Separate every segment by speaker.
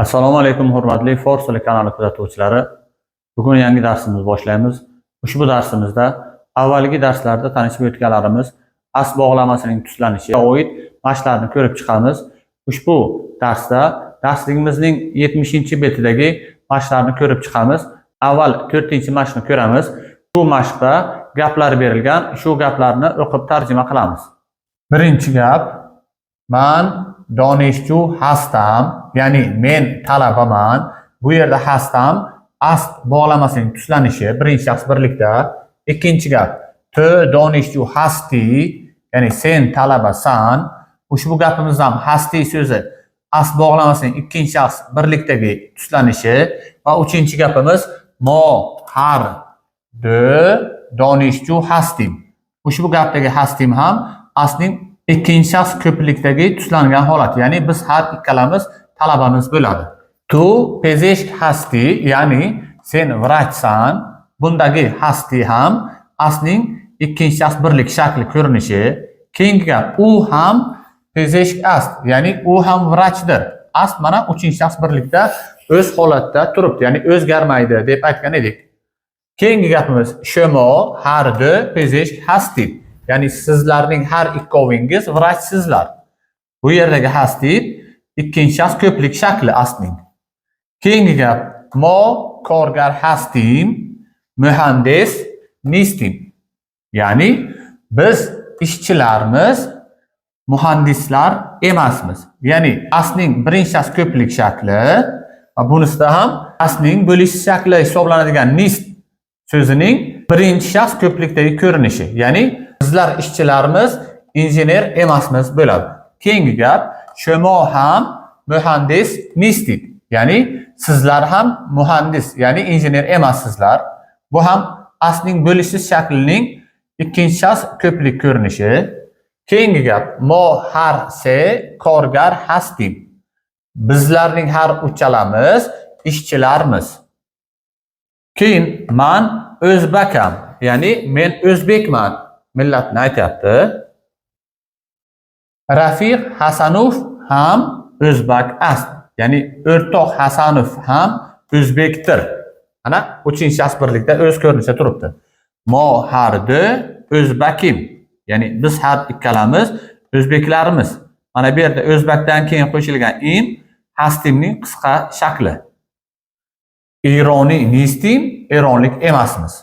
Speaker 1: Assalomu alaykum hurmatli Fors tili kanali kuzatuvchilari. Bugun yangi darsimizni boshlaymiz. Ushbu darsimizda avvalgi darslarda tanishib o'tganlarimiz asl bog'lamasining tuslanishi oid mashqlarni ko'rib chiqamiz. Ushbu darsda darsligimizning 70-betidagi mashqlarni ko'rib chiqamiz. Avval 4-mashqni ko'ramiz. Bu mashqda gaplar berilgan, shu gaplarni o'qib tarjima qilamiz. Birinchi gap: "Man donishchu hastam", ya'ni men talabaman. Bu yerda hastam asl bog'lamasining tuslanishi birinchi shaxs birlikda. Ikkinchi gap: "Tu donishchu hasti", ya'ni sen talabasan. Ushbu gapimizda ham hasti so'zi asl bog'lamasining ikkinchi shaxs birlikdagi tuslanishi va uchinchi gapimiz mo har de donishchu hastim. Ushbu gapdagi hastim ham asling ikkinchi shaxs ko'plikdagi tuslangan holat, ya'ni biz har ikkalamiz talabamiz bo'ladi. Tu pezeshk hasti, ya'ni sen vrachsan. Bundagi hasti ham asling ikkinchi shaxs birlik shakli ko'rinishi. Keyingi gap: u ham pezeshk ast, ya'ni u ham vrachdir. Ast mana uchinchi shaxs birlikda o'z holatda turibdi, ya'ni o'zgarmaydi deb aytgan edik. Keyingi gapimiz shomo har de pezeshk hasti, ya'ni sizlarning har ikkovingiz vrachsizlar. Bu yerdagi hasti ikkinchi shaxs ko'plik shakli asling. Keyingi gap: mo korgar hastim, muhandis nistim. Ya'ni biz ishchilarmiz, muhandislar emasmiz. Ya'ni asling birinchi shaxs ko'plik shakli va bunisida ham asling bo'lish shakli hisoblanadigan nist so'zining birinchi shaxs ko'plikdagi ko'rinishi. Ya'ni bizlar ishchilarimiz, injener emasmiz bo'ladi. Keyingi gap: shomo ham muhandis nistit, ya'ni sizlar ham muhandis, ya'ni injener emassizlar. Bu ham asling bo'lishish shaklining ikkinchi shaxs ko'plik ko'rinishi. Keyingi gap: mo har se korgar hastim, bizlarning har uchalamiz ishchilarmiz. Keyin man o'zbakam, ya'ni men o'zbekman millatni aytyapti. Rafiq Hasanov ham o'zbak ast, ya'ni o'rtoq Hasanov ham o'zbekdir. Ana uchinchi shaxs birlikda o'z ko'rinishida turibdi. Mo har de o'zbakim, ya'ni biz har ikkalamiz o'zbeklarimiz. Mana bu yerda o'zbakdan keyin qo'shilgan in hastimning qisqa shakli. Ironiy nistim, eronlik emasmiz.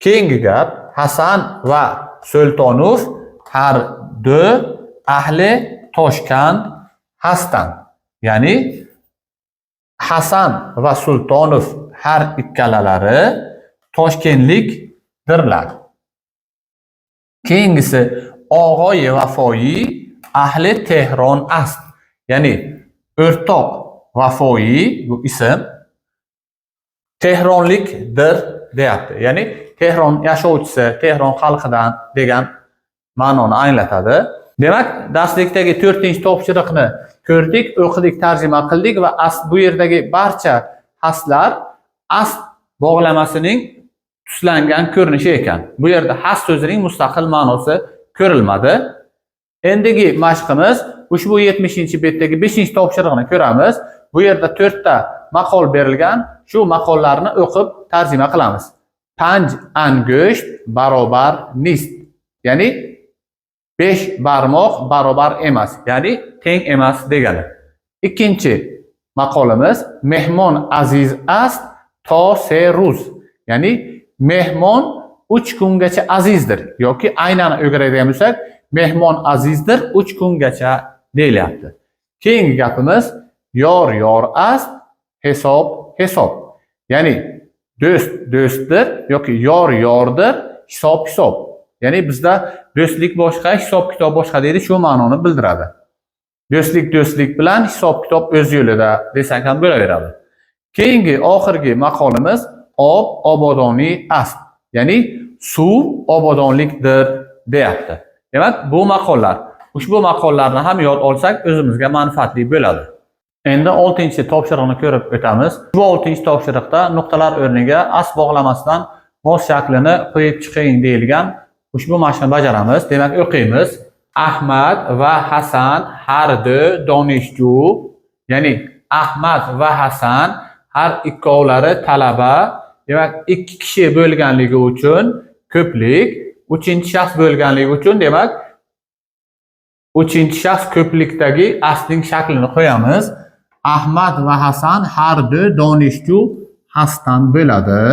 Speaker 1: Keyingi gap: Hasan va Sultonov har de ahli Toshkent hastan, ya'ni Hasan va Sultonov har ikkalalari toshkentlikdirlar. Keyingisi: og'oy vafoyi ahli Tehron ast, ya'ni o'rtoq vafoyi, bu ism Tehronlikdir deyapti. Ya'ni Tehron yashovchisi, Tehron xalqidan degan ma'noni anglatadi. Demak, darslikdagi 4-topshiriqni ko'rdik, o'qidik, tarjima qildik va bu yerdagi barcha haslar asl bog'lamasining tuslangan ko'rinishi ekan. Bu yerda has so'zining mustaqil ma'nosi ko'rilmadi. Endigi mashqimiz ushbu 70-betdagi 5-topshiriqni ko'ramiz. Bu yerda 4 ta maqol berilgan. Shu maqollarni o'qib tarjima qilamiz. Panj ango'sht barobar nist, ya'ni 5 barmoq barobar emas, ya'ni teng emas degani. Ikkinchi maqolimiz mehmon aziz ast to se ruz, ya'ni mehmon 3 kungacha azizdir yoki aynan o'giradigan bo'lsak mehmon azizdir 3 kungacha deyilyapti. Keyingi gapimiz yor ast hisob hisob, ya'ni do'st do'stdir yoki yor yordir, hisob hisob. Ya'ni bizda do'stlik boshqa, hisob kitob boshqa deydi, shu ma'noni bildiradi. Do'stlik bilan, hisob kitob o'z yo'lida desak ham bo'laveradi. Keyingi oxirgi maqolimiz obodoniy ast, ya'ni suv obodonlikdir deyapti. Demak, bu maqollar, ushbu maqollarni ham yod olsak o'zimizga manfaatli bo'ladi. Endi 6-topshiriqni ko'rib o'tamiz. Bu 6-topshiriqda nuqtalar o'rniga asl bog'lamasidan mos shaklini qo'yib chiqing deyilgan ushbu mashqni bajaramiz. Demak, o'qiymiz. Ahmad va Hasan har de donishju, ya'ni Ahmad va Hasan har ikkovlari talaba. Demak, ikki kishi bo'lganligi uchun ko'plik, uchinchi shaxs bo'lganligi uchun demak uchinchi shaxs ko'plikdagi asling shaklini qo'yamiz. Ahmad va Hasan har du donishju hasdan bo'ladi.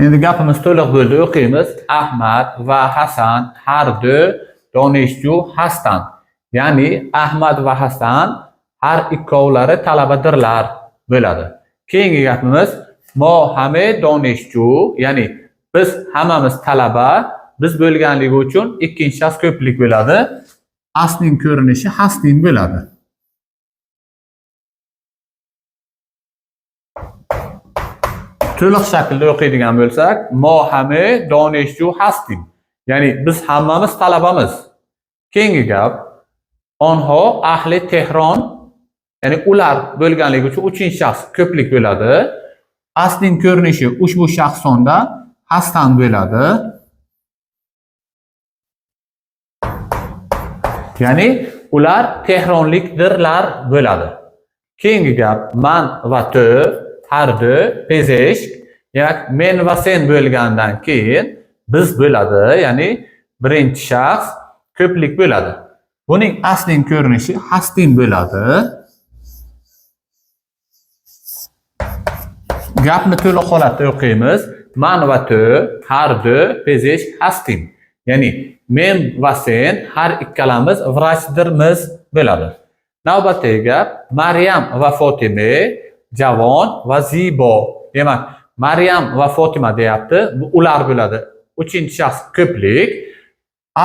Speaker 1: Endi gapimiz to'liq bo'ldi, o'qiymiz. Ahmad va Hasan har du donishju hasdan. Ya'ni Ahmad va Hasan har ikkovlari talabadirlar bo'ladi. Keyingi gapimiz mo hame donishju, ya'ni biz hammamiz talaba, biz bo'lganligi uchun ikkinchi shaxs ko'plik bo'ladi. Asling ko'rinishi hastin bo'ladi. To'liq shaklda o'qiydigan bo'lsak, mo hame donishju hastin. Ya'ni biz hammamiz talabamiz. Keyingi gap onho ahli Tehron, ya'ni ular bo'lganligi uchun uchinchi shaxs ko'plik bo'ladi. Asling ko'rinishi ushbu shaxs sonda hasdan bo'ladi. Ya'ni ular Tehronlikdirlar bo'ladi. Keyingi gap man va tu har du pezesh, ya'ni men va sen bo'lgandan keyin biz bo'ladi, ya'ni birinchi shaxs ko'plik bo'ladi. Buning asling ko'rinishi hastin bo'ladi. Gapni to'liq holatda o'qiymiz. Man va tu har du pezesh hastin. Ya'ni men va sen har ikkalamiz vrachdirmiz bo'ladi. Navbatdagi gap Maryam va Fotima javon va zibo. Demak, Maryam va Fotima deyapti. Bu ular bo'ladi. Uchinchi shaxs ko'plik.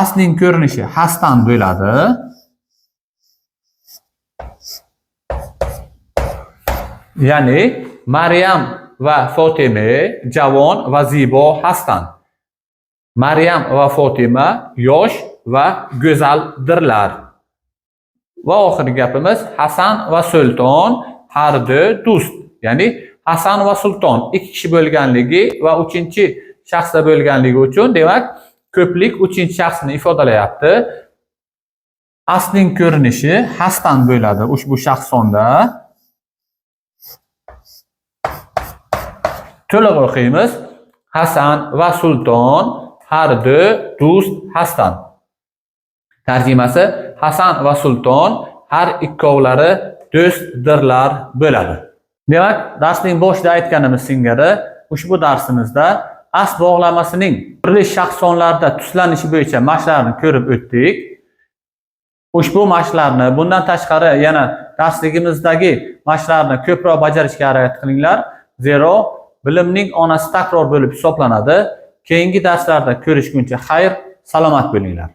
Speaker 1: Asling ko'rinishi hasdan bo'ladi. Ya'ni Maryam va Fotima javon va zibo hasdan. Maryam va Fotima yosh va go'zaldirlar. Va oxirgi gapimiz Hasan va Sulton har du do'st. Ya'ni Hasan va Sulton ikki kishi bo'lganligi va uchinchi shaxsda bo'lganligi uchun demak ko'plik uchinchi shaxsni ifodalayapti. Asling ko'rinishi hasdan bo'ladi ushbu shaxs sonda. To'liq o'qiymiz. Hasan va Sulton har du do'st hasdan. Tarjimasi Hasan va Sulton har ikkovlari do'stdirlar bo'ladi. Demak, darsning boshida aytganimiz singari ushbu darsimizda as bog'lamasining turli shaxs sonlarida tuslanishi bo'yicha mashqlarni ko'rib o'tdik. Ushbu mashqlarni bundan tashqari yana darsligimizdagi mashqlarni ko'proq bajarishga harakat qilinglar. Zero bilimning onasi takror bo'lib hisoblanadi. Keyingi darslarda ko'rishguncha xayr, salomat bo'linglar.